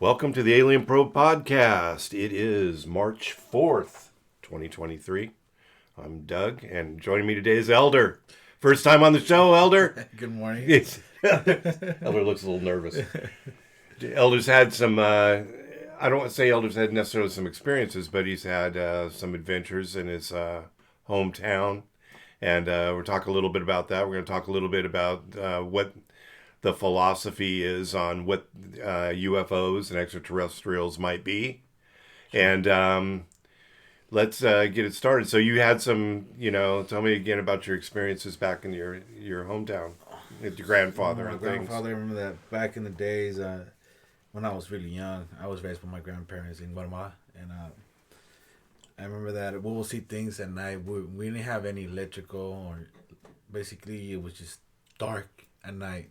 Welcome to the Alien Probe Podcast. It is March 4th, 2023. I'm Doug, and joining me today is Elder. First time on the show, Elder. Good morning. Elder looks a little nervous. Elder's had some, I don't want to say Elder's had necessarily some experiences, but he's had some adventures in his hometown. And we'll talk a little bit about that. We're going to talk a little bit about what the philosophy is on what UFOs and extraterrestrials might be. And let's get it started. So you had some, tell me again about your experiences back in your hometown with your grandfather My and grandfather, I remember that back in the days when I was really young, I was raised by my grandparents in Guatemala. And I remember that we will see things at night. We didn't have any electrical, or basically it was just dark at night.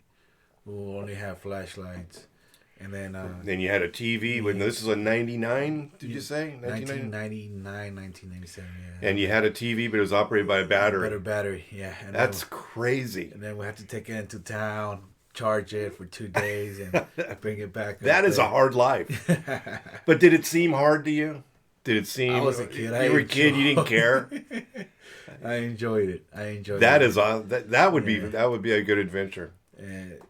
We will only have flashlights. And then you had a TV. When this is a 99, did you say? 1999, 1997, yeah. And you had a TV, but it was operated by a battery. Better battery, yeah. And that's crazy. And then we had to take it into town, charge it for 2 days, and bring it back. That is a hard life. But did it seem hard to you? Did it seem? I was a kid. You were a kid. You didn't care. I enjoyed it. That would be a good adventure.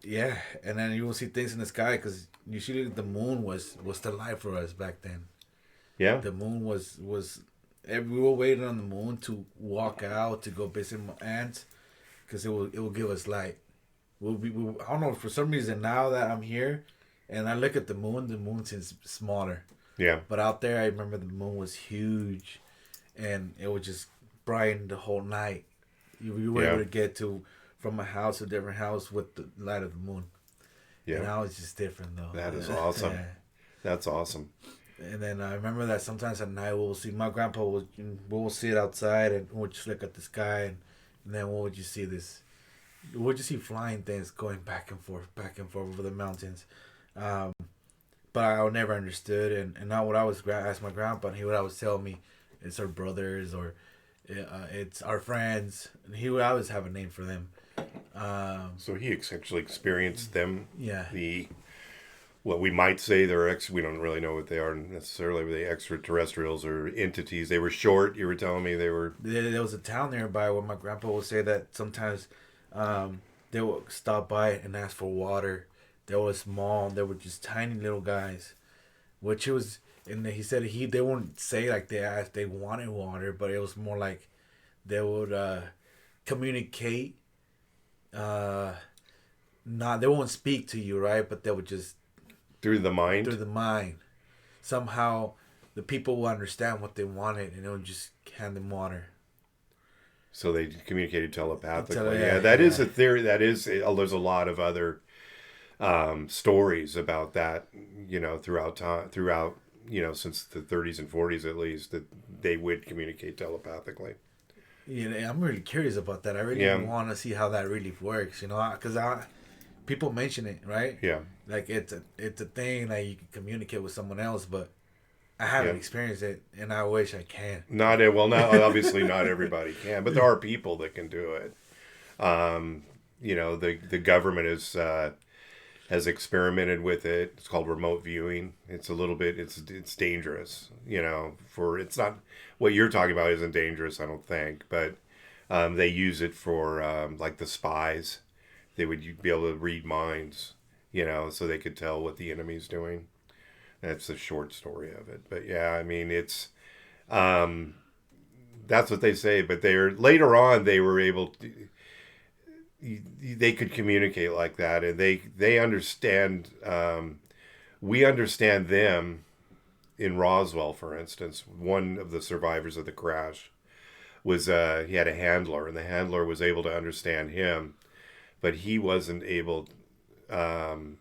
Yeah, and then you will see things in the sky because usually the moon was the light for us back then. Yeah, the moon was we were waiting on the moon to walk out to go visit my aunts because it will give us light. I don't know, for some reason now that I'm here and I look at the moon seems smaller. Yeah, but out there I remember the moon was huge, and it would just brighten the whole night. You were able to get from a house to a different house with the light of the moon. Yeah. And now it's just different, though. That is awesome. Yeah. That's awesome. And then I remember that sometimes at night we'll see, my grandpa we'll sit outside and we'll just look at the sky, and then what would you see we'll just see flying things going back and forth over the mountains. But I never understood, and now what I was ask my grandpa, and he would always tell me it's our brothers or it's our friends, and he would always have a name for them. So he actually experienced them. Yeah. What we might say we don't really know what they are necessarily. Were they extraterrestrials or entities? They were short. You were telling me they were. There was a town nearby where my grandpa would say that sometimes they would stop by and ask for water. They were small. They were just tiny little guys, which it was. And he said they wouldn't say like they wanted water, but it was more like they would communicate. They won't speak to you, right? But they would just through the mind. Somehow, the people will understand what they wanted, and they would just hand them water. So they communicated telepathically. That is a theory. That is. There's a lot of other stories about that. Throughout. Since the 30s and 40s at least, that they would communicate telepathically. Yeah, I'm really curious about that. I really want to see how that really works, because people mention it, right? Yeah. Like it's a thing that you can communicate with someone else, but I haven't experienced it, and I wish I can. Obviously not everybody can, but there are people that can do it. The government has experimented with it. It's called remote viewing. It's a little bit, it's dangerous, it's not, what you're talking about isn't dangerous, I don't think, but they use it for like the spies. They would be able to read minds, so they could tell what the enemy's doing. That's the short story of it. But yeah, I mean, it's, that's what they say, but later on they were able to, they could communicate like that, and they understand. We understand them. In Roswell, for instance, one of the survivors of the crash was he had a handler, and the handler was able to understand him, but he wasn't able to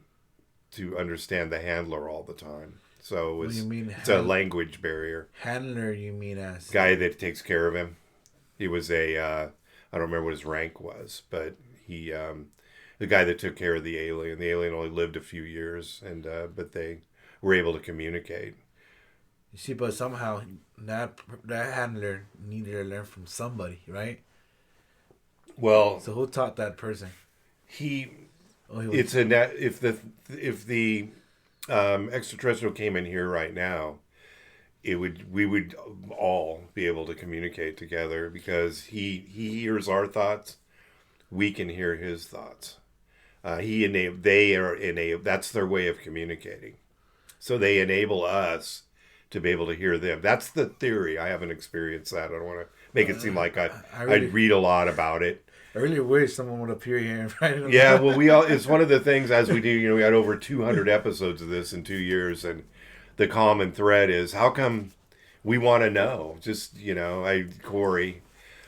understand the handler all the time. So it's a language barrier. Handler, you mean as guy that takes care of him? He was I don't remember what his rank was, but he, the guy that took care of the alien. The alien only lived a few years, but they were able to communicate. You see, but somehow that handler needed to learn from somebody, right? Well, so who taught that person? If the Extraterrestrial came in here right now, we would all be able to communicate together because he hears our thoughts, we can hear his thoughts. They are enable. That's their way of communicating. So they enable us to be able to hear them. That's the theory. I haven't experienced that. I don't want to make it seem like I read a lot about it. I really wish someone would appear here and write it. Yeah, well, it's one of the things as we do. We had over 200 episodes of this in 2 years, and the common thread is how come we want to know. Just Corey,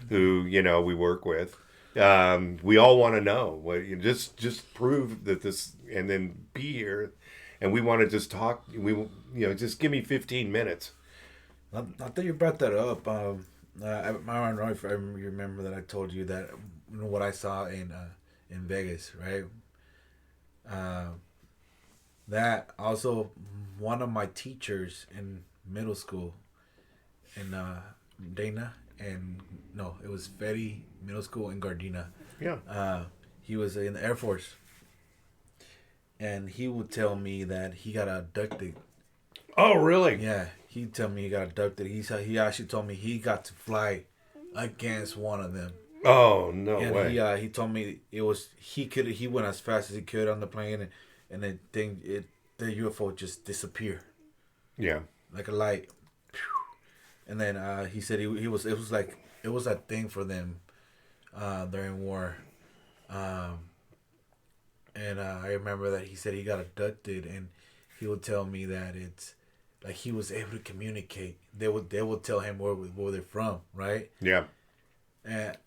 who we work with. We all want to know. Just prove that this, and then be here, and we want to just talk. Just give me 15 minutes. Not that you brought that up. I don't know if you remember that I told you that what I saw in Vegas, right? That also one of my teachers in middle school, in Dana, and no, it was Fetty Middle School in Gardena. Yeah. He was in the Air Force, and he would tell me that he got abducted. Oh, really? Yeah, he'd tell me he got abducted. He actually told me he got to fly against one of them. Oh, no and way. He told me he went as fast as he could on the plane, and the UFO just disappeared. Yeah. Like a light. And then he said it was a thing for them during war. And I remember that he said he got abducted, and he would tell me that it's like he was able to communicate. They would tell him where they're from, right? Yeah. And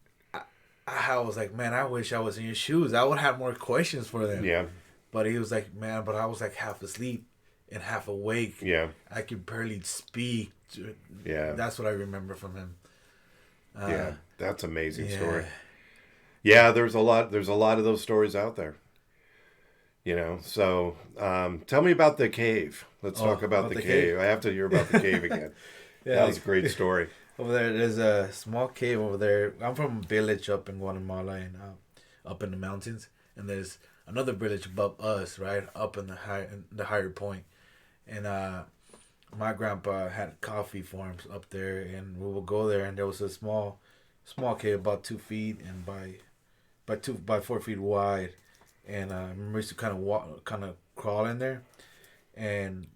I was like, man, I wish I was in your shoes. I would have more questions for them. Yeah. But he was like, man, but I was like half asleep and half awake. Yeah. I could barely speak. Yeah. That's what I remember from him. Yeah. That's an amazing yeah. story. Yeah, there's a lot of those stories out there. So tell me about the cave. Let's talk about the cave. I have to hear about the cave again. Yeah, that was a great story. Over there, there's a small cave over there. I'm from a village up in Guatemala and up in the mountains, and there's another village above us, right up in the higher point. And my grandpa had coffee farms up there, and we would go there, and there was a small cave about 2 feet and by 4 feet wide. And I remember we used to kind of crawl in there, and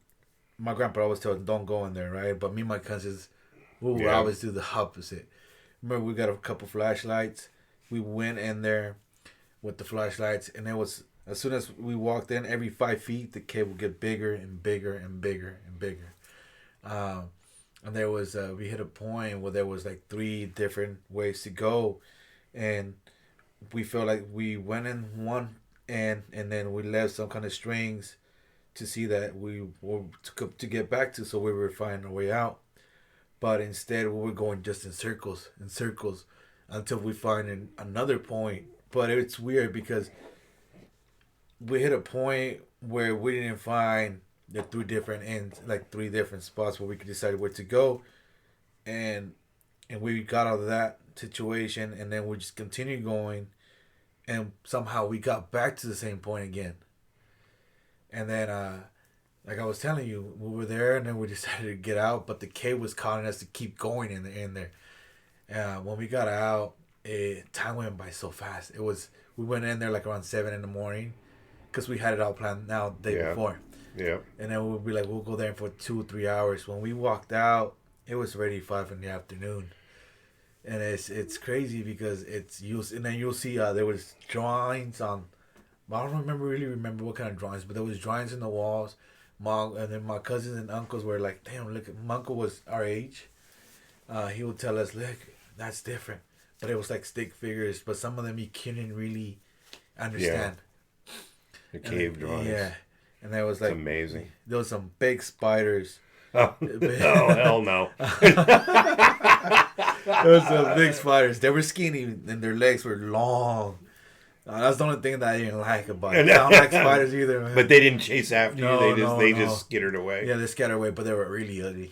my grandpa always told us, don't go in there, right? But me and my cousins, we would always do the opposite. Remember, we got a couple flashlights. We went in there with the flashlights, and it was, as soon as we walked in, every 5 feet, the cave would get bigger and bigger and bigger and bigger. And there was, we hit a point where there was like 3 different ways to go, and we felt like we went in one and then we left some kind of strings to see that we were to get back to, so we were finding our way out. But instead, we were going just in circles until we find another point. But it's weird because we hit a point where we didn't find the 3 different ends, like 3 different spots where we could decide where to go, and we got out of that situation, and then we just continued going. And somehow we got back to the same point again. And then, like I was telling you, we were there, and then we decided to get out. But the cave was calling us to keep going in there. When we got out, time went by so fast. We went in there like around 7 a.m. because we had it all planned now the day before. Yeah. And then we'll be like, we'll go there for 2 or 3 hours. When we walked out, it was already 5 p.m. And it's crazy because and then you'll see there was drawings on. I don't really remember what kind of drawings, but there was drawings in the walls. And then my cousins and uncles were like, "Damn, look!" My uncle was our age. He would tell us, "Look, that's different," but it was like stick figures. But some of them you couldn't really understand. Yeah. The cave drawings. Yeah, and there was like it's amazing. There was some big spiders. Oh hell no! Those big spiders. They were skinny and their legs were long. That's the only thing that I didn't like about it. I don't like spiders either, man. But they didn't chase after you. They No. just skittered away. Yeah, they scattered away, but they were really ugly.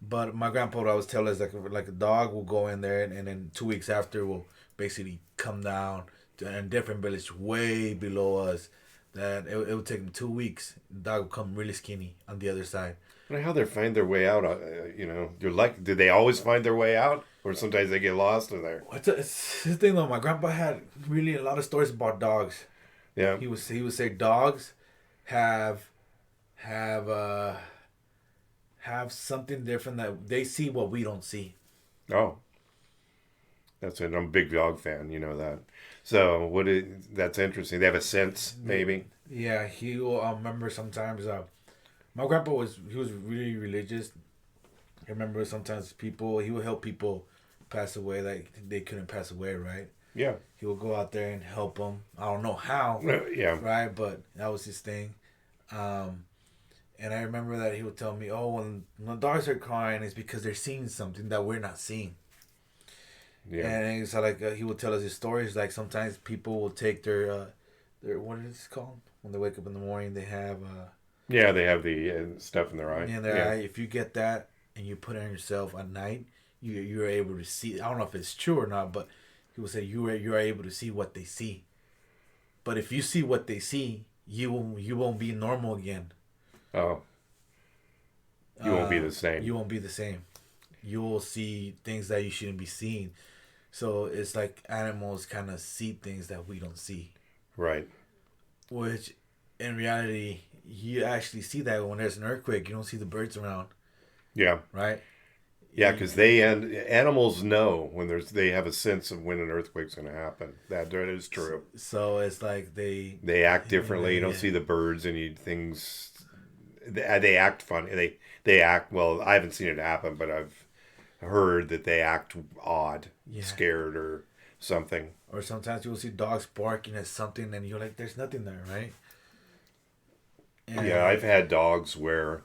But my grandpa would always tell us like a dog will go in there, and then 2 weeks after will basically come down to a different village way below us. that it would take them 2 weeks. The dog would come really skinny on the other side. I wonder how they find their way out. You're like, do they always find their way out, or sometimes they get lost in there? It's the thing though. My grandpa had really a lot of stories about dogs. Yeah. He would say dogs have have uh have something different that they see what we don't see. Oh, that's it. I'm a big dog fan. You know that. So that's interesting. They have a sense, maybe. Yeah, he will. I remember sometimes. My grandpa was really religious. I remember sometimes he would help people pass away like they couldn't pass away, right? Yeah. He would go out there and help them. I don't know how, Yeah. right? But that was his thing. And I remember that he would tell me, "Oh, when the dogs are crying, it's because they're seeing something that we're not seeing." Yeah. And it's like he would tell us his stories. Like sometimes people will take their what is it called when they wake up in the morning? They have Yeah, they have the stuff in their eye. in their eye. If you get that and you put it on yourself at night, you're able to see. I don't know if it's true or not, but he would say you're able to see what they see. But if you see what they see, you won't be normal again. Oh. You won't be the same. You won't be the same. You will see things that you shouldn't be seeing. So it's like animals kind of see things that we don't see. Right. Which, in reality, you actually see that when there's an earthquake. You don't see the birds around. Yeah. Right? Yeah, because animals know when they have a sense of when an earthquake's going to happen. That is true. So it's like they act differently. You don't see the birds and things. They act funny. They act well. I haven't seen it happen, but I've heard that they act odd, scared or something. Or sometimes you'll see dogs barking at something, and you're like, "There's nothing there," right? And Yeah, I've had dogs where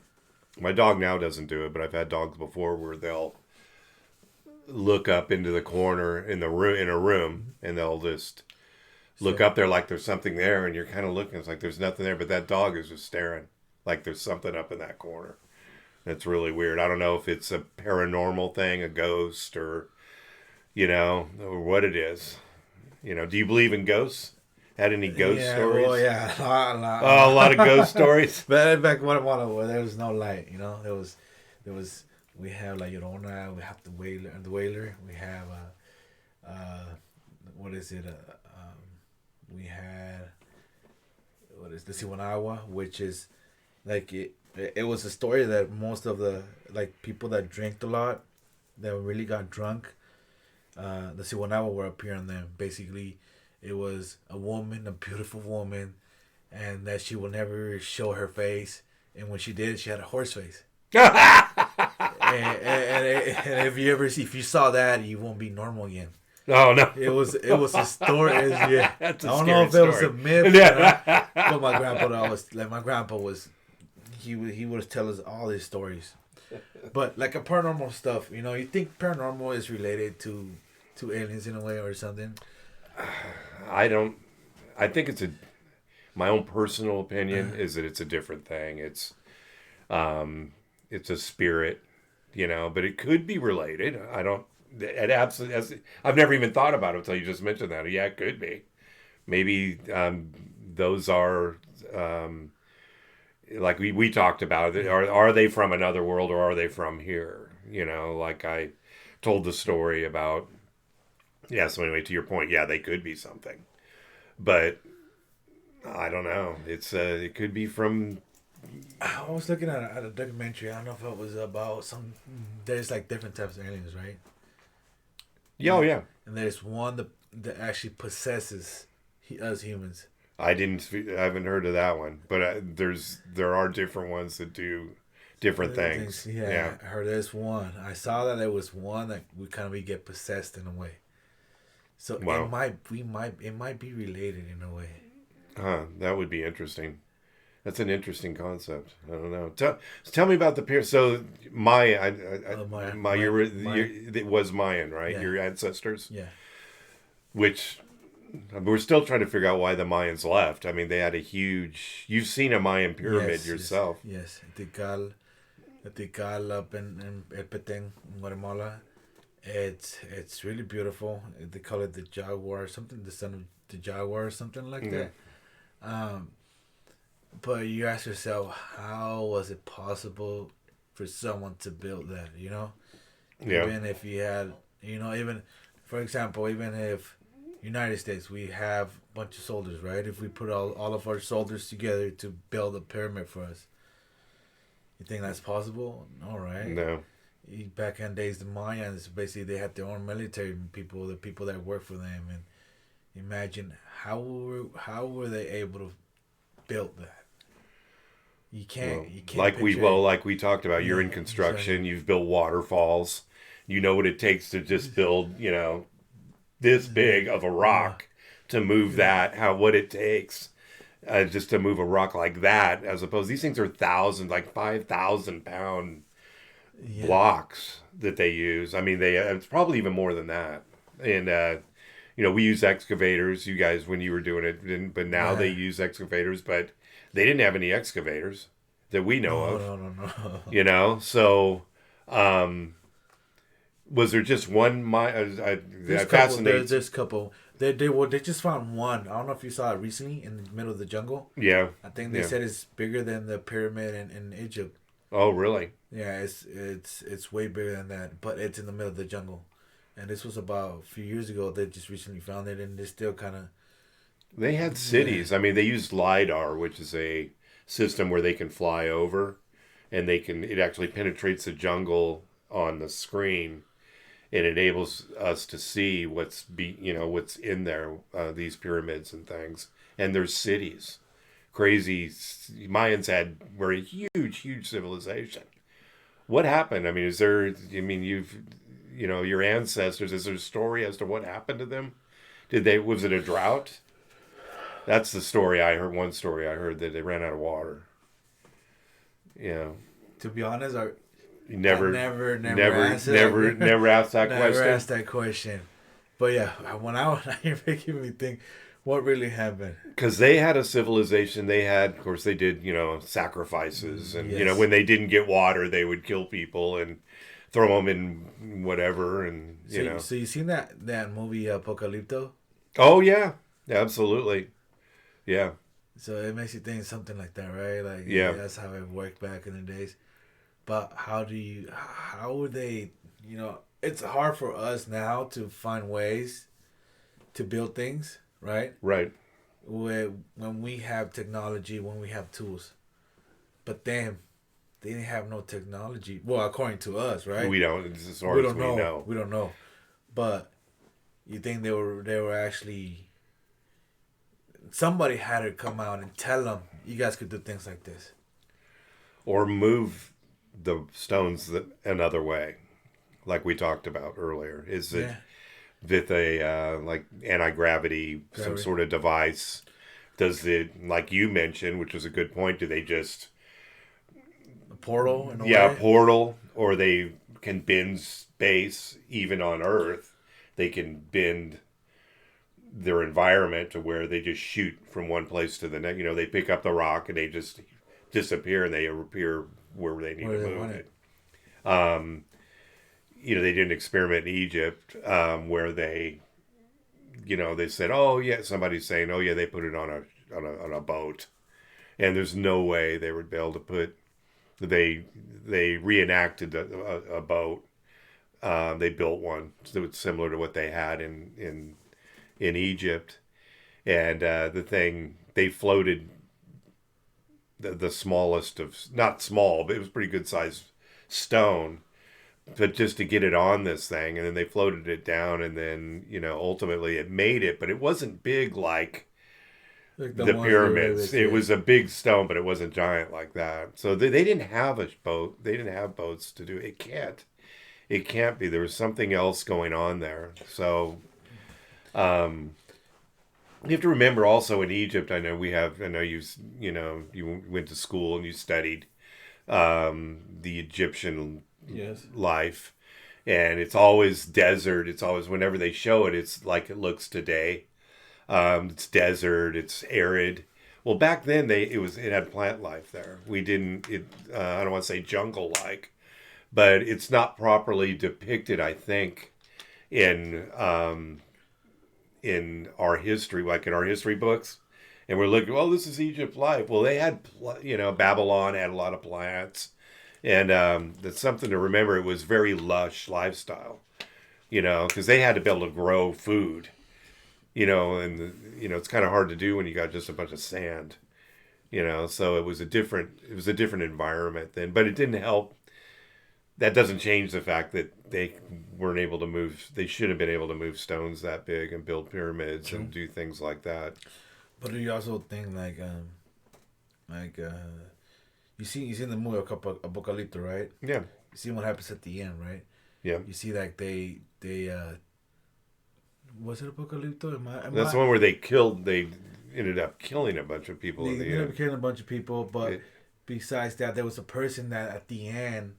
my dog now doesn't do it, but I've had dogs before where they'll look up into the corner in a room, and they'll just look up there like there's something there, and you're kind of looking. It's like there's nothing there, but that dog is just staring like there's something up in that corner. That's really weird. I don't know if it's a paranormal thing, a ghost, or or what it is. Do you believe in ghosts? Had any ghost stories? Well, yeah, a lot. Oh, a lot of ghost stories. But back in Guatemala, where there was no light, there was. We have La Llorona. We have the whaler. We have what is it? We had what is the Siwanawa, which is like it was a story that most of the people that drank a lot, that really got drunk, the Siwanawa were appearing them. Basically, it was a woman, a beautiful woman, and that she will never show her face. And when she did, she had a horse face. and if you saw that, you won't be normal again. Oh no! It was a story. That's a I don't know if scary it was a myth, but my grandpa was he would tell us all these stories. But like a paranormal stuff, you think paranormal is related to aliens in a way or something? I don't. I think my own personal opinion is that it's a different thing. It's a spirit, but it could be related. I don't. It absolutely. I've never even thought about it until you just mentioned that. Yeah, it could be. Maybe those are like we talked about it. Are they from another world or are they from here? Like I told the story about. Yeah. So anyway, to your point, yeah, they could be something, but I don't know. It could be from. I was looking at a documentary. I don't know if it was about there's like different types of aliens, right? Yeah, oh yeah. And there's one that actually possesses us humans. I haven't heard of that one, but there are different ones that do different things. Yeah, I heard there's one. I saw that there was one that we get possessed in a way. So wow. it might be related in a way. Huh, that would be interesting. That's an interesting concept. I don't know. Tell me about the pyramid. So Maya, it was Mayan, right? Yeah. Your ancestors. Yeah. Which we're still trying to figure out why the Mayans left. I mean, they had a huge. You've seen a Mayan pyramid yourself. Yes. Tikal up in El Petén, in Guatemala. It's really beautiful. They call it the Jaguar, something, the son of the Jaguar, or something like that. But you ask yourself, how was it possible for someone to build that? You know, Yeah. even if you had, you know, even for example, even if United States, we have a bunch of soldiers, right? If we put all of our soldiers together to build a pyramid for us, you think that's possible? All right. No. Back in days, the Mayans basically they had their own military people, the people that worked for them, and imagine how were they able to build that? Well, You can't picture it. like we talked about, you're Yeah, in exactly. construction, you've built waterfalls. You know what it takes to just build, this big of a Uh, rock to move yeah, that, how what it takes just to move a rock like that, as opposed these things are thousands, like 5,000 pound yeah, blocks that they use. I mean, it's probably even more than that. And we use excavators. You guys, when you were doing it, didn't, but now they yeah. use excavators. But they didn't have any excavators that we know No, of. no, no, no. So um, was there just one? There's a That couple. fascinates. There's a couple. They just found one. I don't know if you saw it recently in the middle of the jungle. Yeah, I think they yeah. said it's bigger than the pyramid in Egypt. Oh, really? Yeah, it's way bigger than that, but it's in the middle of the jungle. And this was about a few years ago. They just recently found it, and they're still kind of They had yeah, cities. I mean, they used lidar, which is a system where they can fly over, and it actually penetrates the jungle on the screen it enables us to see what's in there, these pyramids and things, and there's cities. Crazy Mayans had very huge civilization. What happened? I mean, is there? I mean, your ancestors. Is there a story as to what happened to them? Did they? Was it a drought? That's the story I heard. One story I heard that they ran out of water. You know, to be honest, you I never, never asked it like that. never asked that Never question. asked that question. But yeah, when you're making me think, what really happened? Because they had a civilization. They had, of course, they did, sacrifices, and Yes. when they didn't get water, they would kill people and throw them in whatever, and So you seen that movie Apocalypto? Oh yeah, absolutely, yeah, So it makes you think something like that, right? Like yeah. that's how it worked back in the days. But how would they? It's hard for us now to find ways to build things, right? Right. When we have technology, when we have tools, but then they didn't have no technology. Well, according to us, right? We don't, as far We as don't we know. know, We don't know. But you think they were actually somebody had to come out and tell them you guys could do things like this. or move the stones another way, like we talked about earlier. Is it Yeah, with a like anti gravity, some gravity, sort of device? Does it, like you mentioned, which was a good point? Do they just a portal in a yeah, way. portal, or they can bend space even on Earth. They can bend their environment to where they just shoot from one place to the next. They pick up the rock and they just disappear and they appear where they need Where to they move want it. it. Um, they did an experiment in Egypt where they said, oh yeah, somebody's saying, oh yeah, they put it on a boat, and there's no way they would be able to put. They reenacted a boat. They built one so it's similar to what they had in Egypt, and the thing they floated the smallest of, not small, but it was pretty good sized stone, but just to get it on this thing, and then they floated it down, and then ultimately it made it, but it wasn't big like Like the the ones they pyramids. It say. was a big stone, but it wasn't giant like that. So they didn't have a boat. They didn't have boats to do it. It can't be. There was something else going on there. So um, you have to remember also in Egypt. I know you went to school and you studied the Egyptian Yes. life, and it's always desert. It's always, whenever they show it, it's like it looks today. It's desert. It's arid. Well, back then it had plant life there. We didn't. I don't want to say jungle like, but it's not properly depicted, I think, in our history, like in our history books. And we're looking, well, this is Egypt life. Well, they had, Babylon had a lot of plants. And that's something to remember. It was very lush lifestyle, because they had to be able to grow food, and it's kind of hard to do when you got just a bunch of sand, so it was a different environment then, but it didn't help. That doesn't change the fact that they weren't able to move. They should have been able to move stones that big and build pyramids and do things like that. But do you also think you see the movie Apocalypto, right? Yeah. You see what happens at the end, right? Yeah. You see like they was it Apocalypto? That's the one where they ended up killing a bunch of people. They ended up killing a bunch of people, but besides that, there was a person that at the end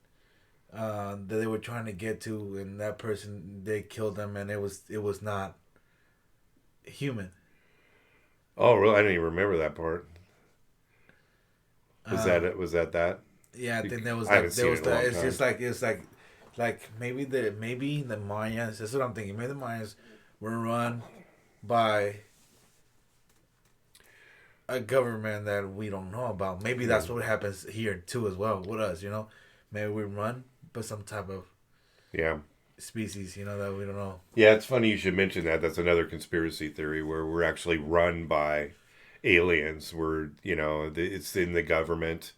that they were trying to get to, and that person, they killed them, and it was not human. Oh, really? I didn't even remember that part. Was that it? Was that? Yeah, I think there was I haven't seen it in a long it's time. just like maybe the Mayans. That's what I'm thinking. Maybe the Mayans were run by a government that we don't know about. Maybe that's what happens here too as well with us. Maybe we run by some type of species. That we don't know. Yeah, it's funny you should mention that. That's another conspiracy theory where we're actually run by aliens. It's in the government.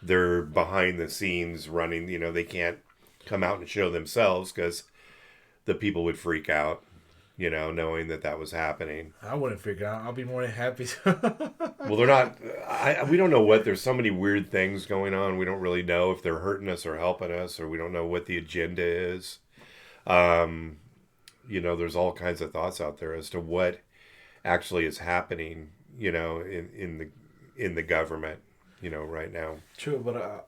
They're behind the scenes running. They can't come out and show themselves because the people would freak out, knowing that was happening. I wouldn't freak out. I'll be more than happy. Well, they're not. We don't know what. There's so many weird things going on. We don't really know if they're hurting us or helping us, or we don't know what the agenda is. There's all kinds of thoughts out there as to what actually is happening, in the government, right now. True, but I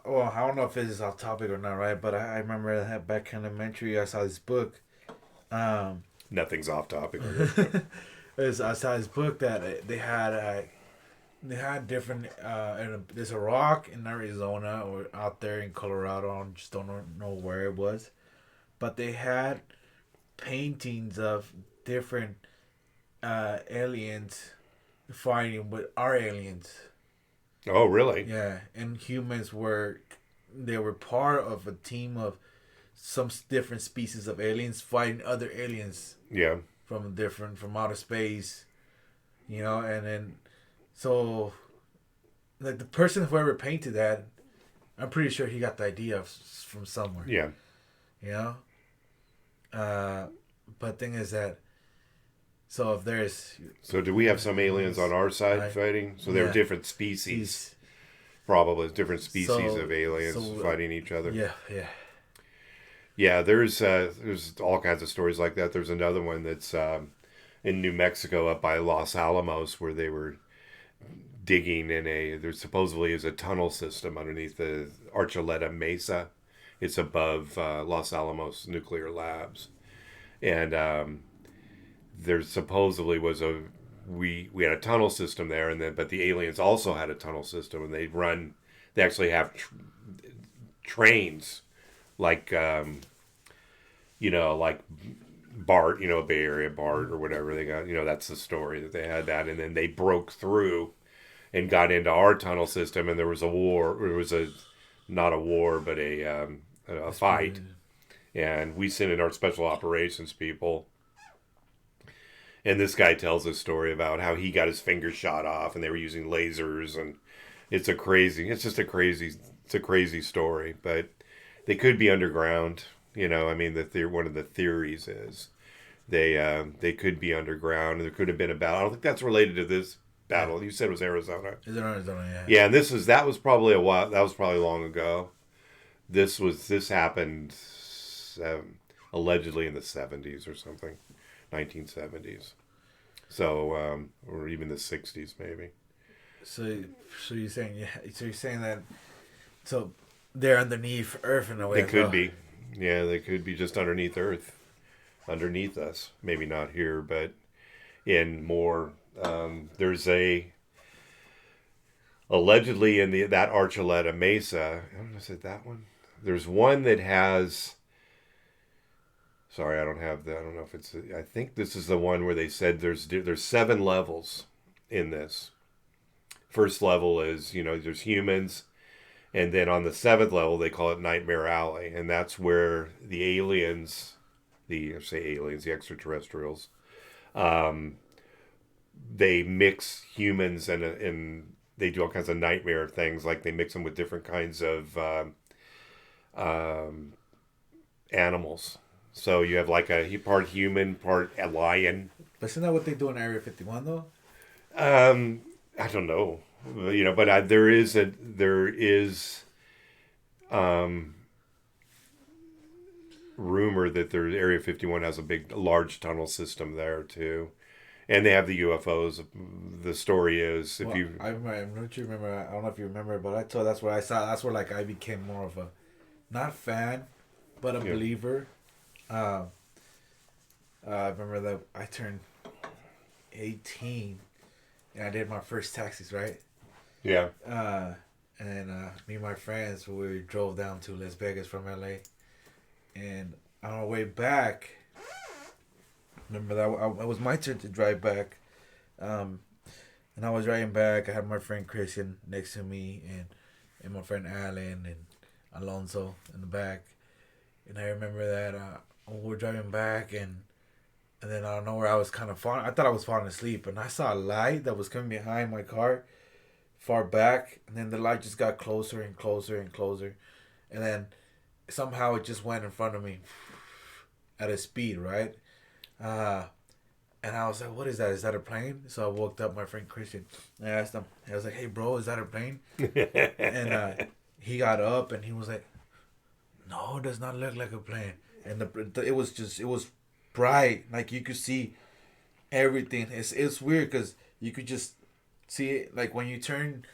don't know if this is off topic or not, right? But I remember that back in elementary, I saw this book. Nothing's off topic. I saw this book that they had different. There's a rock in Arizona or out there in Colorado. I just don't know where it was, but they had paintings of different aliens fighting with our aliens. Oh, really? Yeah, and humans were part of a team of some different species of aliens fighting other aliens. Yeah. From outer space, and then so like the person whoever painted that, I'm pretty sure he got the idea from somewhere. Yeah. But thing is that, so if there's... So do we have some aliens on our side fighting? So they're different species. Probably different species of aliens fighting each other. Yeah. Yeah, there's all kinds of stories like that. There's another one that's in New Mexico up by Los Alamos where they were digging there supposedly is a tunnel system underneath the Archuleta Mesa. It's above Los Alamos nuclear labs. And there supposedly was we had a tunnel system there, but the aliens also had a tunnel system, and they actually have trains like like BART, Bay Area BART or whatever they got, that's the story that they had that, and then they broke through and got into our tunnel system, and there was a war. There was not a war, but a fight, and we sent in our special operations people. And this guy tells a story about how he got his finger shot off, and they were using lasers, and it's a crazy story, but they could be underground. One of the theories is they could be underground, and there could have been a battle. I don't think that's related to this battle. You said it was Arizona. Is it Arizona? Yeah. Yeah, and that was probably a while. That was probably long ago. This happened allegedly in the 70s or something, 1970s. So or even the 60s maybe. So you're saying that they're underneath Earth in a way. They could be. Yeah, they could be just underneath Earth, underneath us. Maybe not here, but in more. There's allegedly in that Archuleta Mesa. I don't know if it's that one. There's one that has. Sorry, I don't have that. I don't know if it's. I think this is the one where they said there's 7 levels in this. first level is, there's humans. And then on the seventh level, they call it Nightmare Alley. And that's where the aliens, the extraterrestrials, um, they mix humans and they do all kinds of nightmare things. Like they mix them with different kinds of um, animals. So you have like a part human, part a lion. But isn't that what they do in Area 51 though? I don't know, but there is rumor that Area 51 has a large tunnel system there too, and they have the UFOs. The story is I remember. I don't know if you remember, but I told that's where like I became more of a not fan, but a believer. I remember that I turned 18 and I did my first taxis, right? Yeah. And me and my friends, we drove down to Las Vegas from LA. And on our way back, remember that it was my turn to drive back. And I was driving back. I had my friend Christian next to me and my friend Alan and Alonso in the back. And I remember that we were driving back and then out of nowhere I was kind of falling. I thought I was falling asleep, and I saw a light that was coming behind my car, far back, and then the light just got closer and closer and closer, and then somehow it just went in front of me at a speed, right? And I was like, "What is that? Is that a plane?" So I woke up my friend Christian. And I asked him. I was like, "Hey, bro, is that a plane?" And he got up and he was like, "No, it does not look like a plane." And it was bright, like you could see everything. It's weird because you could just see it, like when you turn,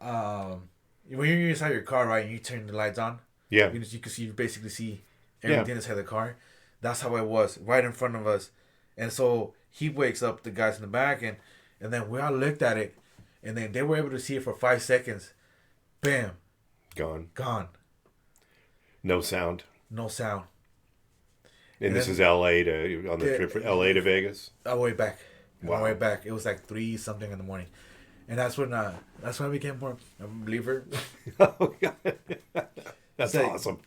when you're inside your car, right, and you turn the lights on. Yeah. You can basically see everything inside the car. That's how it was, right in front of us. And so he wakes up the guys in the back, and then we all looked at it, and then they were able to see it for 5 seconds. Bam. Gone. No sound. No sound. And this is LA on the trip from LA to Vegas? All the way back. Wow. All the way back. It was like 3 something in the morning. And that's when I became more a believer. Oh, God. That's like, awesome.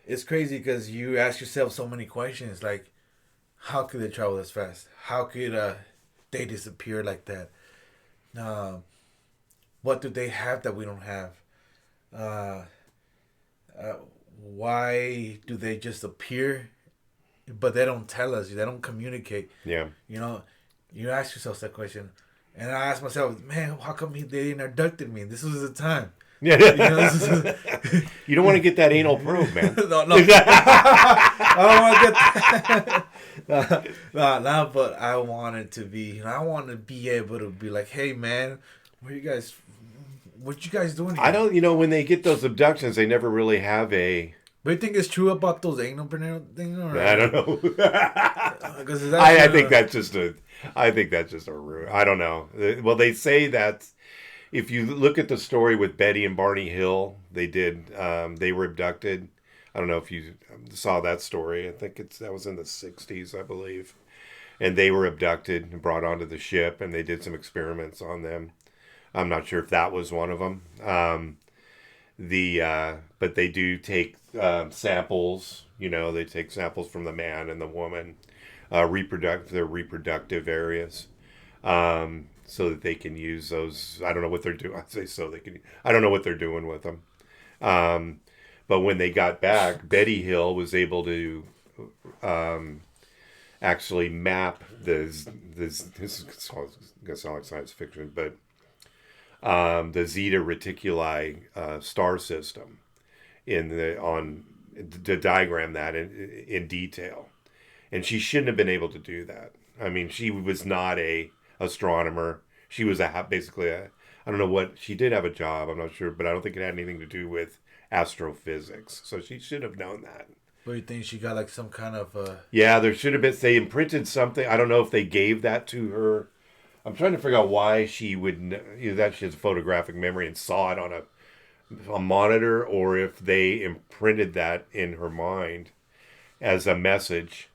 It's crazy because you ask yourself so many questions. Like, how could they travel this fast? How could they disappear like that? What do they have that we don't have? Why do they just appear, but they don't tell us? They don't communicate. Yeah. You ask yourself that question, and I ask myself, man, how come they didn't abducted me? This was the time. Yeah. You don't want to get that anal probe, man. No. I don't want to get that. No, but I wanted to be. I want to be able to be like, hey, man, what you guys doing here? I don't, when they get those abductions, they never really have a... But you think it's true about those anal things? I don't know. I think that's just a rumor. I don't know. Well, they say that if you look at the story with Betty and Barney Hill, they were abducted. I don't know if you saw that story. I think that was in the 60s, I believe. And they were abducted and brought onto the ship, and they did some experiments on them. I'm not sure if that was one of them. But they do take samples. They take samples from the man and the woman, their reproductive areas, so that they can use those. I don't know what they're doing. I say so they can. I don't know what they're doing with them. But when they got back, Betty Hill was able to actually map this. This is going to sound like science fiction, but the Zeta Reticuli star system to diagram that in detail, and she shouldn't have been able to do that. I mean, she was not a astronomer. She was basically I don't know what she did have a job. I'm not sure, but I don't think it had anything to do with astrophysics. So she should have known that. But you think she got like some kind of Yeah, there should have been. They imprinted something. I don't know if they gave that to her. I'm trying to figure out why she would that she has a photographic memory and saw it on a monitor, or if they imprinted that in her mind as a message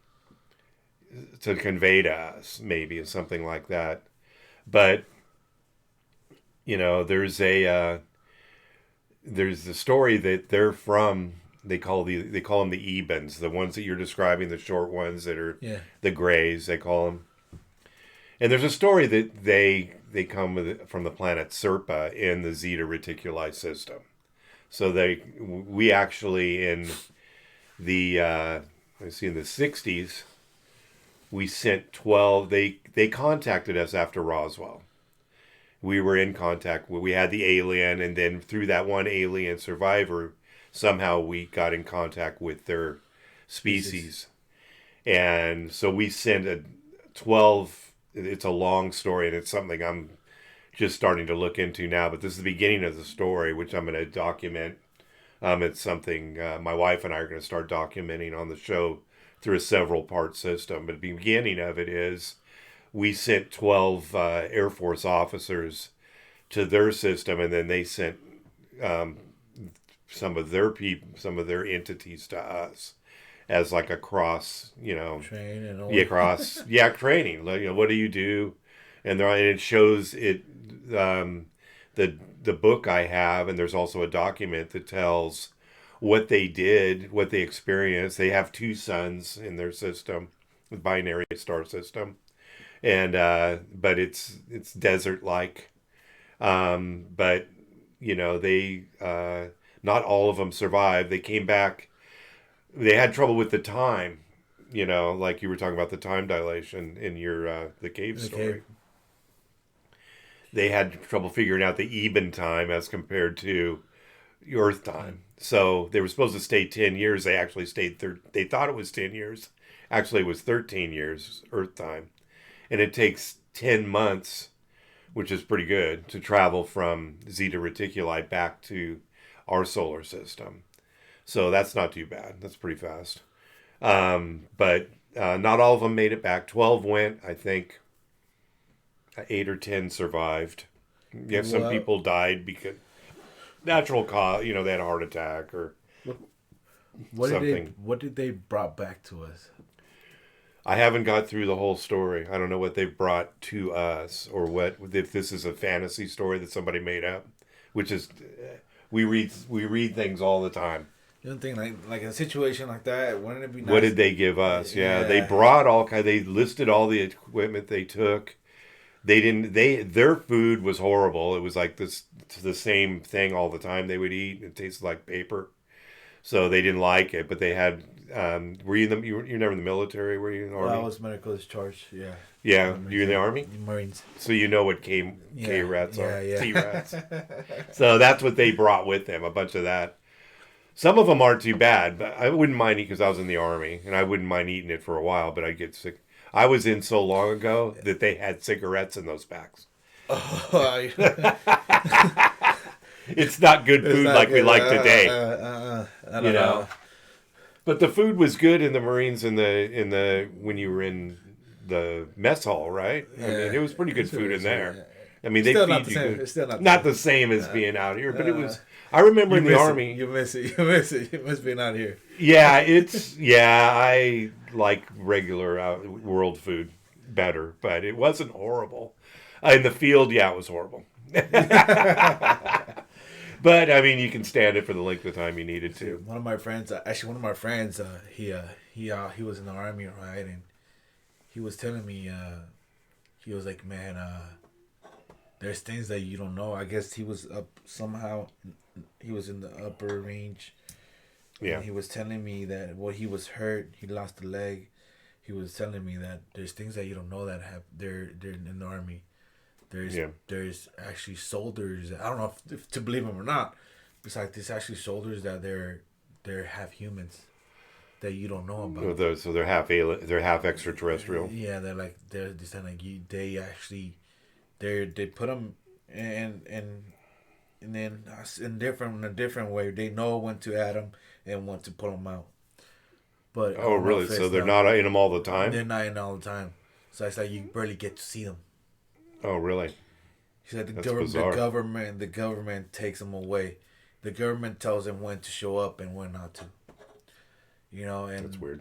to convey to us, maybe, or something like that. But There's the story that they're from. They call them the Ebens, the ones that you're describing, the short ones that are Yeah. the grays. They call them. And there's a story that they come from the planet Serpa in the Zeta Reticuli system. So we actually in the let's see, in the 60s we sent 12. They contacted us after Roswell. We were in contact. We had the alien, and then through that one alien survivor, somehow we got in contact with their species. And so we sent 12. It's a long story, and it's something I'm just starting to look into now. But this is the beginning of the story, which I'm going to document. It's something my wife and I are going to start documenting on the show through a several part system. But the beginning of it is we sent 12 Air Force officers to their system, and then they sent some of their entities to us as like a cross, Train and all. training. What do you do? And it shows it. The book I have, and there's also a document that tells what they did, what they experienced. They have 2 suns in their system, the binary star system, and but it's desert like. But they not all of them survived. They came back. They had trouble with the time, like you were talking about the time dilation in your the cave story. Cave. They had trouble figuring out the Eben time as compared to Earth time. So they were supposed to stay 10 years. They actually stayed. They thought it was 10 years. Actually, it was 13 years Earth time, and it takes 10 months, which is pretty good, to travel from Zeta Reticuli back to our solar system. So that's not too bad. That's pretty fast. But not all of them made it back. 12 went, I think. 8 or 10 survived. Yeah, some people died because natural cause. They had a heart attack or something. What did they brought back to us? I haven't got through the whole story. I don't know what they've brought to us, or what if this is a fantasy story that somebody made up. Which is, we read things all the time. You don't think like a situation like that? Wouldn't it be nice? What did they give us? Yeah, they brought They listed all the equipment they took. They didn't. Their food was horrible. It was like the same thing all the time they would eat. It tasted like paper, so they didn't like it. But they had. Were you you never in the military? Were you in the army? I was medical discharge. Yeah. Yeah, you in the army? Marines. So you know what K rats are. Yeah. T rats. So that's what they brought with them. A bunch of that. Some of them aren't too bad, but I wouldn't mind eating because I was in the army, and I wouldn't mind eating it for a while. But I'd get sick. I was in so long ago that they had cigarettes in those packs. Oh, It's not good food like we like today. I don't know. But the food was good in the Marines in the when you were in the mess hall, right? I mean, it was pretty good food in there. I mean, they feed you good. It's still not the same as being out here, but it was. I remember in the army. You miss it. You miss being out here. Yeah, I like regular world food better, but it wasn't horrible. In the field, it was horrible. But I mean, you can stand it for the length of time you needed to. One of my friends, he was in the army, right? And he was telling me, he was like, man, there's things that you don't know. I guess he was up somehow. He was in the upper range. Yeah. And he was telling me that he was hurt. He lost a leg. He was telling me that there's things that you don't know that they're in the army. There's actually soldiers. I don't know if to believe them or not. Besides, there's actually soldiers that they're half humans that you don't know about. So they're half extraterrestrial. Yeah, they're just like they actually they put them and then in a different way. They know when to add them and when to pull them out. But really? So they're not in them all the time? They're not in all the time. So it's like you barely get to see them. Oh, really? He said the government takes them away. The government tells them when to show up and when not to. And that's weird.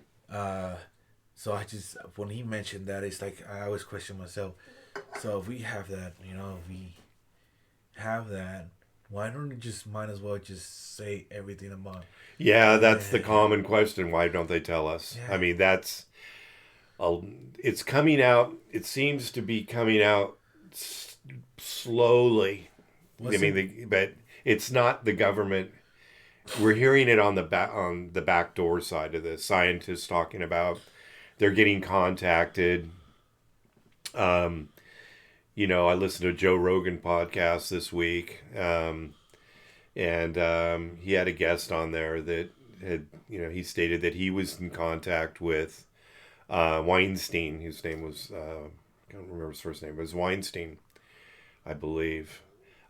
So when he mentioned that, it's like I always question myself. So if we have that, have that, why don't you just might as well just say everything about? Yeah, that's the Yeah, common question. Why don't they tell us? I yeah. mean, a, it's coming out. It seems to be coming out slowly. I What's mean, it? but it's not the government. We're hearing it on the back door side of this. Scientists talking about they're getting contacted. Um, I listened to Joe Rogan podcast this week, and he had a guest on there that had, he stated that he was in contact with Weinstein. His name was I can't remember his first name, but it was Weinstein, I believe.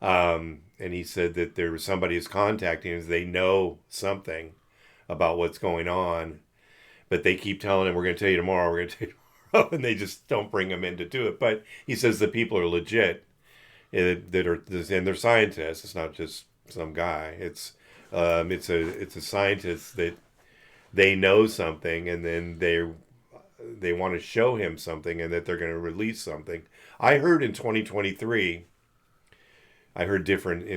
And he said that there was somebody who's contacting him. They know something about what's going on, but they keep telling him, "We're going to tell you tomorrow. We're going to tell you tomorrow," and they just don't bring him in to do it. But he says the people are legit, that are, and they're scientists. It's not just some guy. It's a scientist that they know something, and then they want to show him something, and that they're going to release something. I heard in 2023. I heard different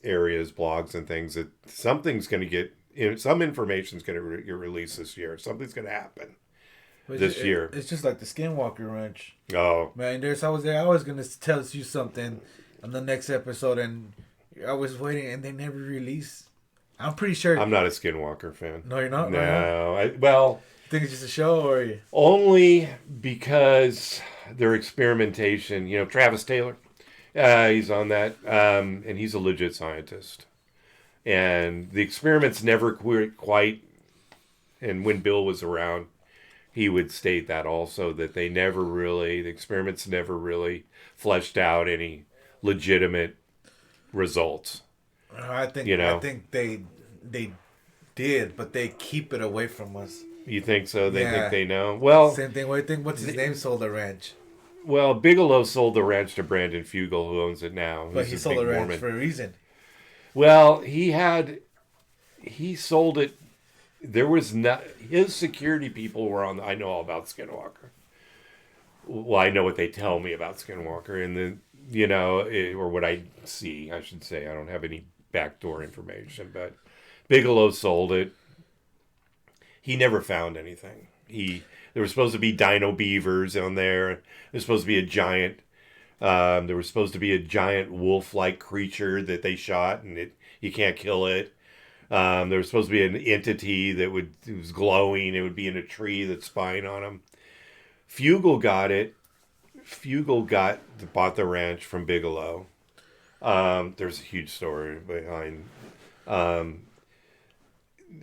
areas, blogs and things, that something's going to some information's going to get released this year. Something's going to happen this year. It's just like the Skinwalker Ranch. Oh, Man, I was gonna tell you something on the next episode, and I was waiting, and they never released. I'm pretty sure. I'm not a Skinwalker fan. No, you're not. No, No, well, you think it's just a show, or you? only because their experimentation. Travis Taylor, he's on that, and he's a legit scientist. And the experiments never quite. And when Bill was around, he would state that also, that the experiments never really fleshed out any legitimate results. I think they did, but they keep it away from us. You think so? They Yeah. think they know? Well, Same thing. What do you think? What's his name? Sold the ranch, Bigelow sold the ranch to Brandon Fugel, who owns it now. but He's he a sold big the ranch Mormon. for a reason. Well, he sold it. There was not, his security people were on. I know all about Skinwalker. Well, I know what they tell me about Skinwalker, and then or what I see, I should say. I don't have any backdoor information, but Bigelow sold it. He never found anything. There was supposed to be dino beavers on there. There's supposed to be a giant. There was supposed to be a giant wolf-like creature that they shot, and you can't kill it. There was supposed to be an entity it was glowing. It would be in a tree that's spying on him. Fugel got it. Bought the ranch from Bigelow. There's a huge story behind.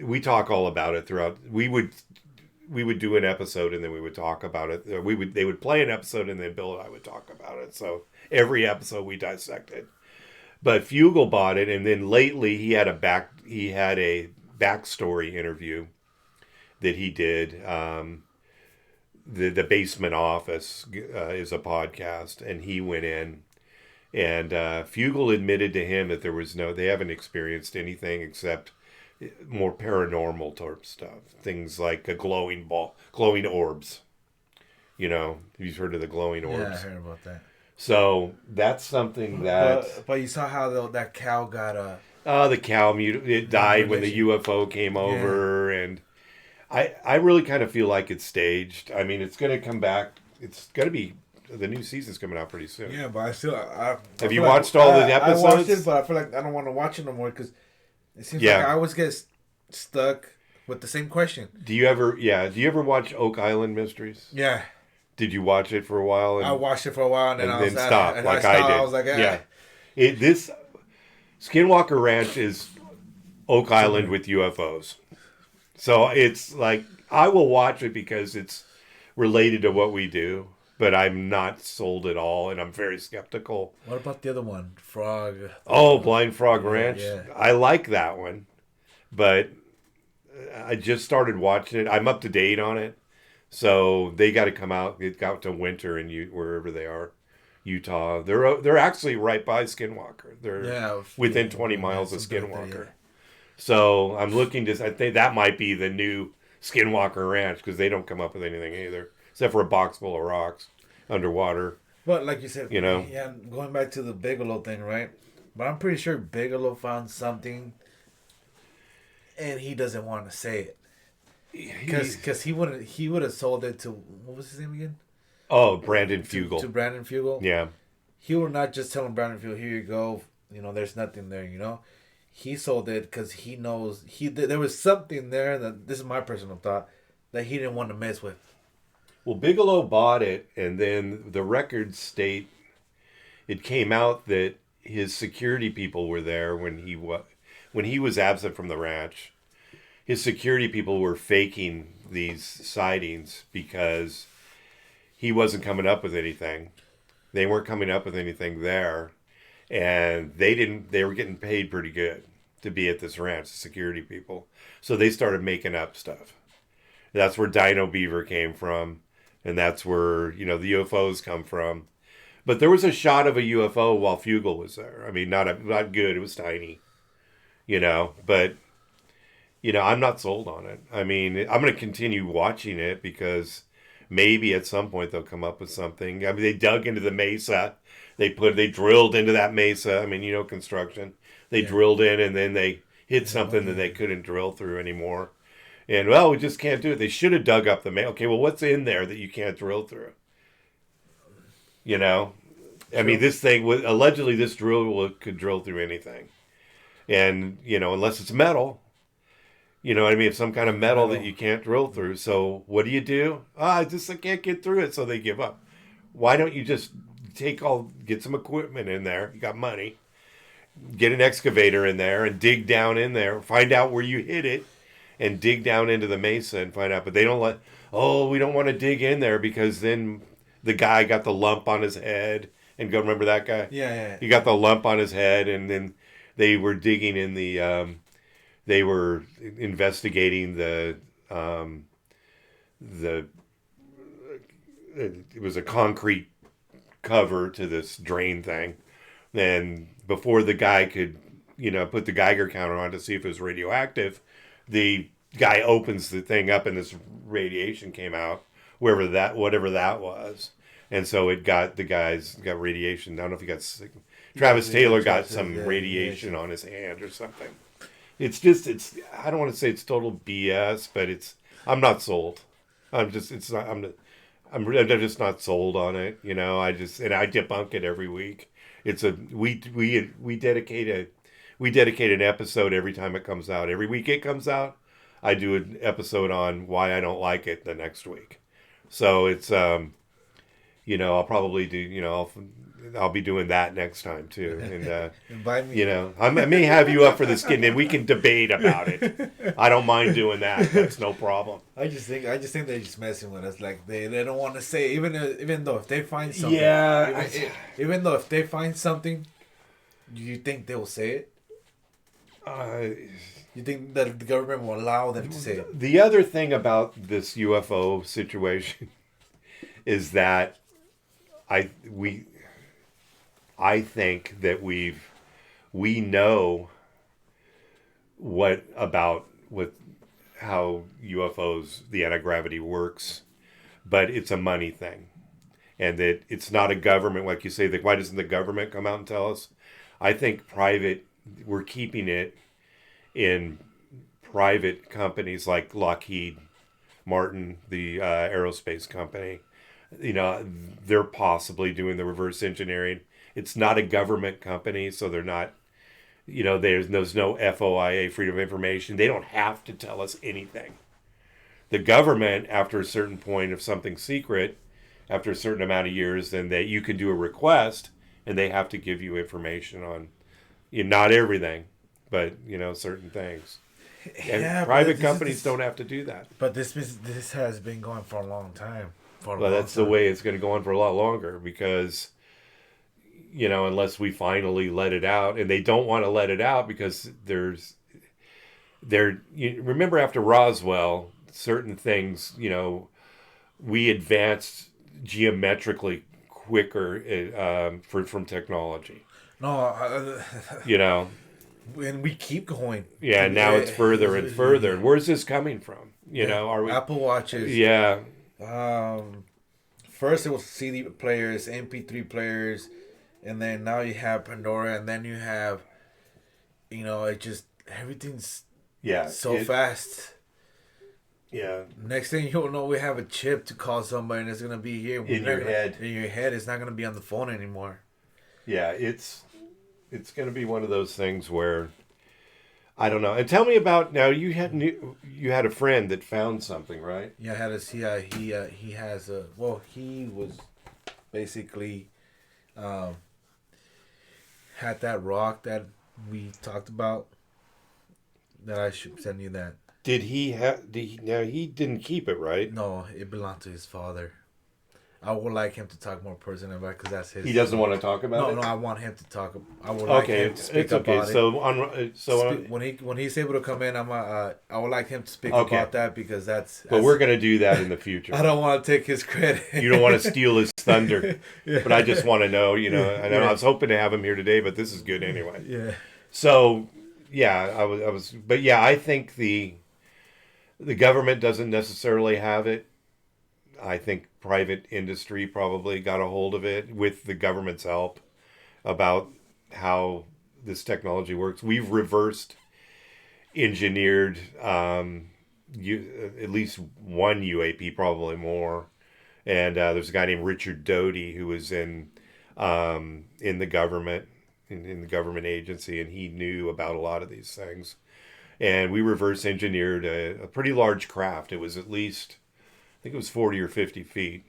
We talk all about it throughout. We would do an episode, and then we would talk about it. They would play an episode, and then Bill and I would talk about it. So every episode we dissected. But Fugel bought it, and then lately he had a backstory interview that he did. The Basement Office is a podcast, and he went in, and Fugel admitted to him that they haven't experienced anything except more paranormal type stuff. Things like a glowing orbs. You've heard of the glowing orbs. Yeah, I heard about that. So that's something that. But you saw how that cow got The cow it died when the UFO came over, and I really kind of feel like it's staged. I mean, it's going to come back. It's going to be, the new season's coming out pretty soon. Yeah, but Have you watched all the episodes? I watched it, but I feel like I don't want to watch it no more because it seems like I always get stuck with the same question. Do you ever watch Oak Island Mysteries? Yeah. Did you watch it for a while? I watched it for a while, and then I stopped, I like stopped, I did. I was like, This Skinwalker Ranch is Oak Island with UFOs. So it's like, I will watch it because it's related to what we do, but I'm not sold at all, and I'm very skeptical. What about the other one? Frog. Oh, Blind Frog Ranch. Yeah. I like that one, but I just started watching it. I'm up to date on it. So they got to come out. It got to winter in wherever they are, Utah. They're actually right by Skinwalker. They're within 20 miles of Skinwalker. So I'm looking to. I think that might be the new Skinwalker Ranch because they don't come up with anything either, except for a box full of rocks underwater. But like you said, You know, yeah, going back to the Bigelow thing, right? But I'm pretty sure Bigelow found something, and he doesn't want to say it he, because he would have sold it to what was his name again? oh, Brandon To Fugel. Brandon Fugel. Yeah. He would not just tell him Brandon Fugel, here you go. There's nothing there. He sold it because he knows there was something there that this is my personal thought that he didn't want to mess with. Well, Bigelow bought it, and then the records state it came out that his security people were there when he was absent from the ranch. His security people were faking these sightings because he wasn't coming up with anything. They weren't coming up with anything there, and they were getting paid pretty good to be at this ranch, the security people. So they started making up stuff. That's where Dino Beaver came from, and that's where, the UFOs come from. But there was a shot of a UFO while Fugel was there. I mean, not good. It was tiny, but I'm not sold on it. I mean, I'm going to continue watching it because maybe at some point they'll come up with something. I mean, they dug into the mesa. They drilled into that mesa. I mean, construction. They drilled in, and then they hit something that they couldn't drill through anymore. And, well, we just can't do it. They should have dug up the mesa. Okay, well, what's in there that you can't drill through? I mean, this thing, allegedly this drill could drill through anything. And, unless it's metal, you know what I mean? It's some kind of metal that you can't drill through. So what do? I can't get through it. So they give up. Why don't you just get some equipment in there? You got money. Get an excavator in there and dig down in there. Find out where you hit it and dig down into the mesa and find out. But they don't we don't want to dig in there because then the guy got the lump on his head. And go, remember that guy? Yeah. He got the lump on his head, and then they were digging in the... they were investigating it was a concrete cover to this drain thing. And before the guy could, put the Geiger counter on to see if it was radioactive, the guy opens the thing up and this radiation came out, whatever that was. And so the guy's got radiation. I don't know if he got sick. Travis Taylor got some radiation on his hand or something. It's I don't want to say it's total BS, but I'm not sold. I'm just not sold on it. And I debunk it every week. We dedicate an episode every time it comes out. Every week it comes out, I do an episode on why I don't like it the next week. So it's, I'll probably do, I'll be doing that next time too, and Invite me. I may have you up for the skin, and we can debate about it. I don't mind doing that. That's no problem. I just think they're just messing with us. Like they don't want to say even though if they find something. Yeah. Even though if they find something, do you think they will say it? You think that the government will allow them to say it? The other thing about this UFO situation is that I think that we know how UFOs, the anti-gravity works, but it's a money thing. And that it's not a government, like you say, why doesn't the government come out and tell us? I think we're keeping it in private companies like Lockheed Martin, the aerospace company. They're possibly doing the reverse engineering. It's not a government company, so they're not, there's no FOIA, Freedom of Information. They don't have to tell us anything. The government, after a certain point of something secret, after a certain amount of years, then you can do a request, and they have to give you information on, not everything, but, certain things. And private companies don't have to do that. But this has been going for a long time. That's the way it's going to go on for a lot longer because, unless we finally let it out, and they don't want to let it out because remember after Roswell, certain things, we advanced geometrically quicker from technology. No, and we keep going. Yeah, now it's further and further. And where's this coming from? Are we Apple Watches? Yeah. first it was CD players, MP3 players, and then now you have Pandora, and then you have, it just everything's so fast. Yeah. Next thing you'll know, we have a chip to call somebody, and it's gonna be here in your head. In your head, it's not gonna be on the phone anymore. Yeah, it's gonna be one of those things where I don't know. And tell me about now. You had a friend that found something, right? Yeah, I had a he has a he was basically had that rock that we talked about. That I should send you that. Did he have? Now he didn't keep it, right? No, it belonged to his father. I would like him to talk more personally about it because that's his. He doesn't want to talk about it. No, I want him to talk. I would like him to speak about it. So when he's able to come in, I would like him to speak about that because that's. But we're gonna do that in the future. I don't want to take his credit. You don't want to steal his thunder. Yeah. But I just want to know. I was hoping to have him here today, but this is good anyway. Yeah. So, yeah, I was, but yeah, I think the government doesn't necessarily have it. I think private industry probably got a hold of it with the government's help about how this technology works. We've reversed engineered at least one UAP, probably more. And there's a guy named Richard Doty who was in the government, in the government agency, and he knew about a lot of these things. And we reverse engineered a pretty large craft. It was at least, I think it was 40 or 50 feet.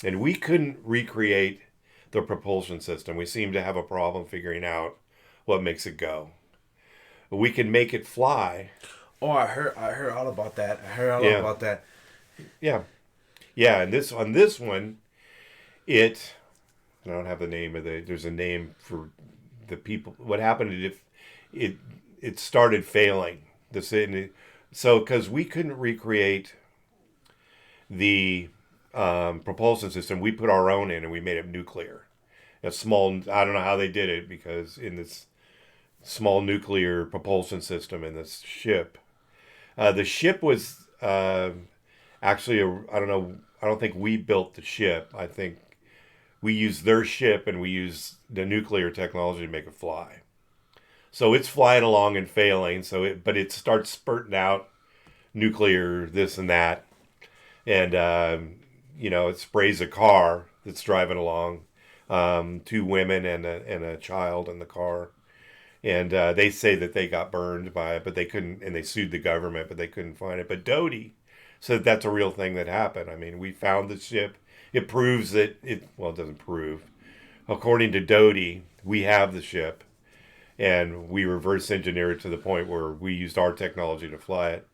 And we couldn't recreate the propulsion system. We seem to have a problem figuring out what makes it go. We can make it fly. Oh, I heard all about that. All about that. Yeah. Yeah, and on this one, I don't have the name of there's a name for the people. What happened if it started failing. So, because we couldn't recreate the propulsion system, we put our own in and we made it nuclear. A small, I don't know how they did it, because in this small nuclear propulsion system in this ship, the ship was actually, I don't think we built the ship. I think we used their ship and we used the nuclear technology to make it fly. So it's flying along and failing. But it starts spurting out nuclear this and that, and it sprays a car that's driving along, 2 women and a child in the car, and they say that they got burned by it, but they couldn't, and they sued the government, but they couldn't find it. But Doty said that's a real thing that happened. I mean, we found the ship. It proves that it doesn't prove. According to Doty, we have the ship. And we reverse engineered it to the point where we used our technology to fly it.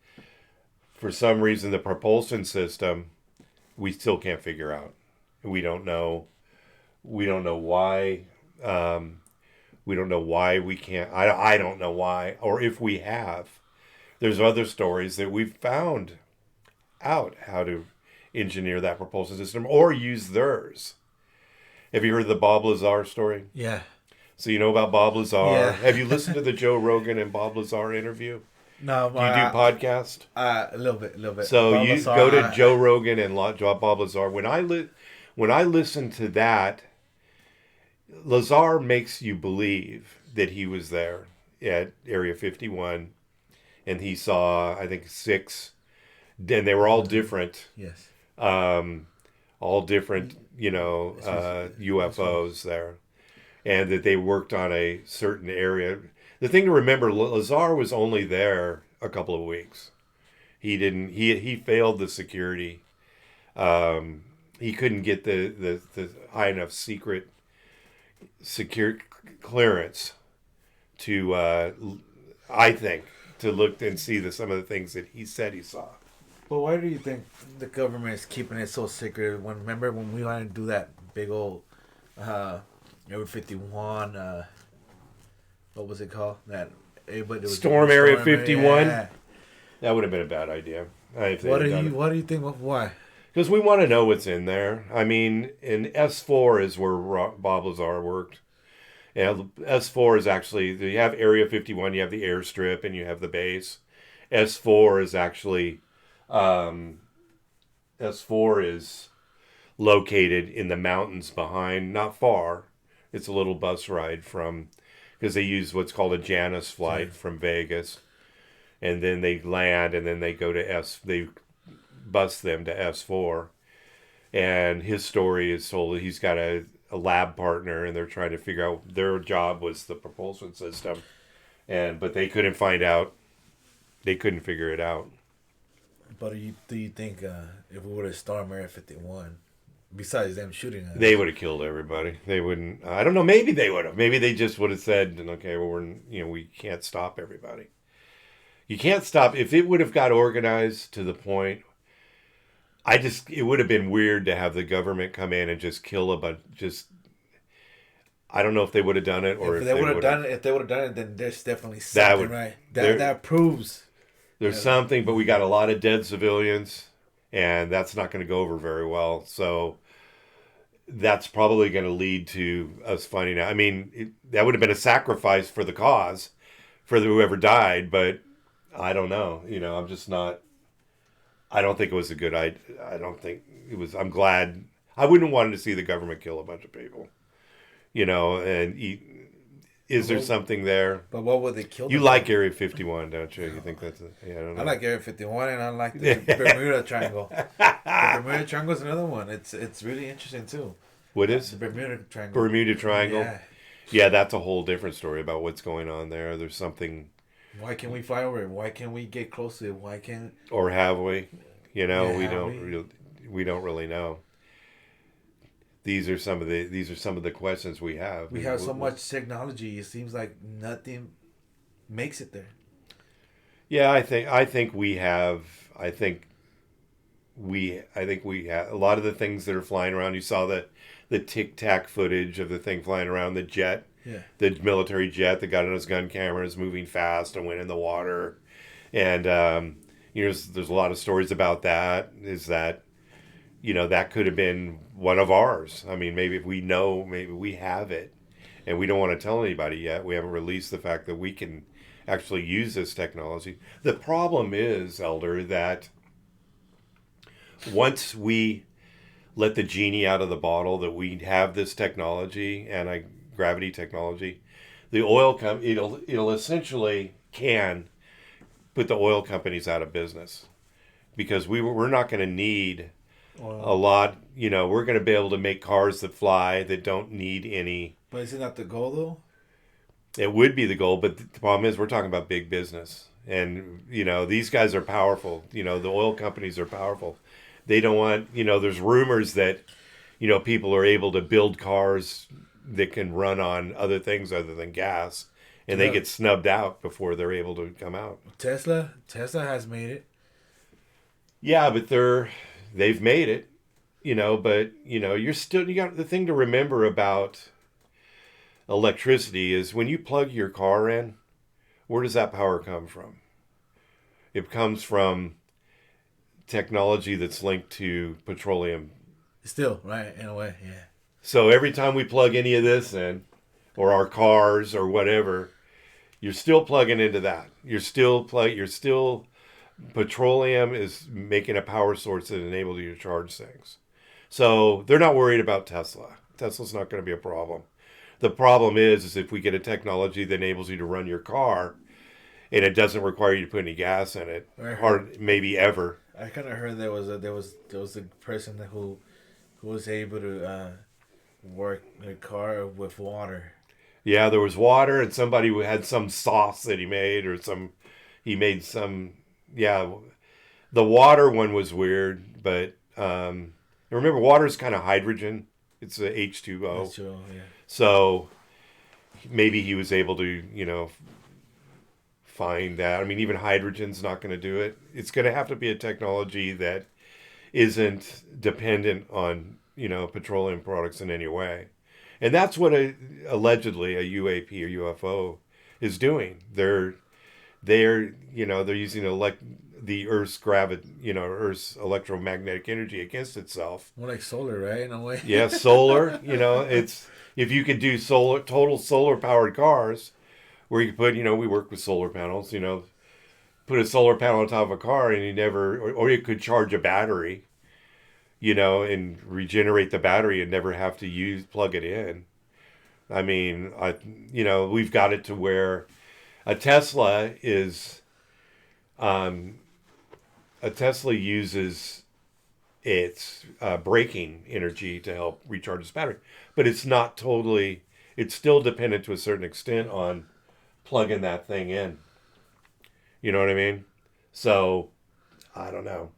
For some reason, the propulsion system, we still can't figure out. We don't know. We don't know why. We don't know why we can't. I don't know why, or if we have. There's other stories that we've found out how to engineer that propulsion system or use theirs. Have you heard the Bob Lazar story? Yeah. So you know about Bob Lazar. Yeah. Have you listened to the Joe Rogan and Bob Lazar interview? No. Do you do podcast? A little bit. So Bob you Lazar, go to Joe Rogan and Bob Lazar. When I listen to that, Lazar makes you believe that he was there at Area 51, and he saw, I think, 6, and they were all different. Yes. All different, UFOs there. And that they worked on a certain area. The thing to remember, Lazar was only there a couple of weeks. He failed the security. He couldn't get the high enough secret clearance to, I think, to look and see some of the things that he said he saw. But why do you think the government is keeping it so secret? Remember when we wanted to do that big old Area 51, what was it called? That everybody was Storm Area 51. Yeah. That would have been a bad idea. What do you think? Why? Because we want to know what's in there. I mean, in S4 is where Bob Lazar worked. And S4 is actually, you have Area 51, you have the airstrip, and you have the base. S4 is actually, S4 is located in the mountains behind, not far. It's a little bus ride from, because they use what's called a Janus Yeah. flight from Vegas, and then they land, and then they go to they bus them to S4. And his story is told that he's got a lab partner, and they're trying to figure out, their job was the propulsion system, but they couldn't find out. They couldn't figure it out. But do you think if we would have stormed Area 51, besides them shooting us, They would have killed everybody. They wouldn't. I don't know. Maybe they would have. Maybe they just would have said, "Okay, well, we can't stop everybody. You can't stop." If it would have got organized to the point, it would have been weird to have the government come in and just kill a bunch. I don't know if they would have done it, or if they would have done it. If they would have done it, then there's definitely something right. That proves there's something. But we got a lot of dead civilians, and that's not going to go over very well. So that's probably going to lead to us finding out. I mean, that would have been a sacrifice for the cause, for whoever died. But I don't know. I'm just not. I don't think it was a good idea. I don't think it was. I'm glad. I wouldn't want to see the government kill a bunch of people. Is there something there? But what would they kill? You like Area 51, don't you? You think that's I don't know. I like Area 51, and I like the Bermuda Triangle. The Bermuda Triangle is another one. It's really interesting too. What is the Bermuda Triangle? Bermuda Triangle. Yeah. Yeah, that's a whole different story about what's going on there. There's something. Why can't we fly over it? Why can't we get close to it? Why can't? Or have we? We don't. We? We don't really know. These are some of the questions we have. We have so much technology. It seems like nothing makes it there. Yeah, I think we have. I think we have a lot of the things that are flying around. You saw the Tic Tac footage of the thing flying around, the jet, the military jet that got on his gun cameras, moving fast and went in the water, and there's a lot of stories about that. Is that that could have been one of ours. I mean, maybe if we know, maybe we have it, and we don't want to tell anybody yet. We haven't released the fact that we can actually use this technology. The problem is, Elder, that once we let the genie out of the bottle, that we have this technology, anti-gravity technology, the oil it'll essentially can put the oil companies out of business, because we're not going to need a lot. We're going to be able to make cars that fly that don't need any. But isn't that the goal, though? It would be the goal, but the problem is we're talking about big business, and these guys are powerful. The oil companies are powerful. They don't want. There's rumors that people are able to build cars that can run on other things other than gas, and they get snubbed out before they're able to come out. Tesla has made it. Yeah, but they've made it, but you got the thing to remember about electricity is when you plug your car in, where does that power come from? It comes from technology that's linked to petroleum. Still, right, in a way, yeah. So every time we plug any of this in, or our cars or whatever, you're still plugging into that. Petroleum is making a power source that enables you to charge things. So they're not worried about Tesla. Tesla's not going to be a problem. The problem is if we get a technology that enables you to run your car, and it doesn't require you to put any gas in it, or maybe ever. I kind of heard there was a person who was able to work a car with water. Yeah, there was water, and somebody who had some sauce that he made, he made some. Yeah, the water one was weird, but remember, water is kind of hydrogen. It's a H2O. H2O, yeah. So maybe he was able to, find that. I mean, even hydrogen's not going to do it. It's going to have to be a technology that isn't dependent on, petroleum products in any way. And that's what allegedly a UAP or UFO is doing. They're using the Earth's Earth's electromagnetic energy against itself. More like solar, right? In a way. Yeah, solar. It's if you could do total solar powered cars, where you could put, we work with solar panels. Put a solar panel on top of a car, and or you could charge a battery. and regenerate the battery and never have to plug it in. I mean, we've got it to where a Tesla uses its braking energy to help recharge its battery, but it's not totally. It's still dependent to a certain extent on plugging that thing in. You know what I mean? So, I don't know.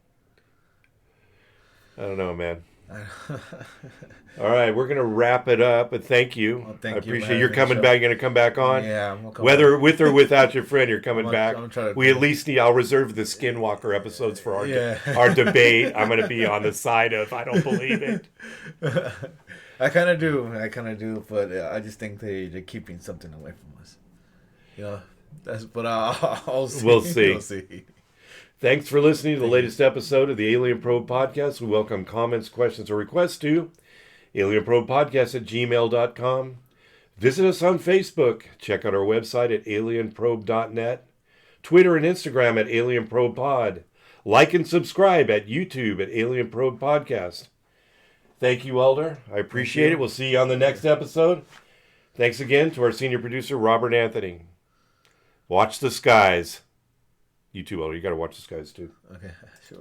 Man. All right, we're gonna wrap it up, but thank you. Well, thank I you, appreciate man. you're coming back. You're gonna come back on. Yeah, I'm gonna come Whether back. with or without your friend, you're coming back. I'm trying to We at least need. I'll reserve the Skinwalker episodes for our Yeah. our debate. I'm gonna be on the side of I don't believe it. I kind of do, but I just think they're keeping something away from us. But I'll see. We'll see. We'll see. Thanks for listening to the latest episode of the Alien Probe Podcast. We welcome comments, questions, or requests to alienprobepodcast@gmail.com. Visit us on Facebook. Check out our website at alienprobe.net. Twitter and Instagram at alienprobepod. Like and subscribe at YouTube at Alien Probe Podcast. Thank you, Elder. I appreciate it. We'll see you on the next episode. Thanks again to our senior producer, Robert Anthony. Watch the skies. You too, Elder. You got to watch the skies, too. Okay, sure.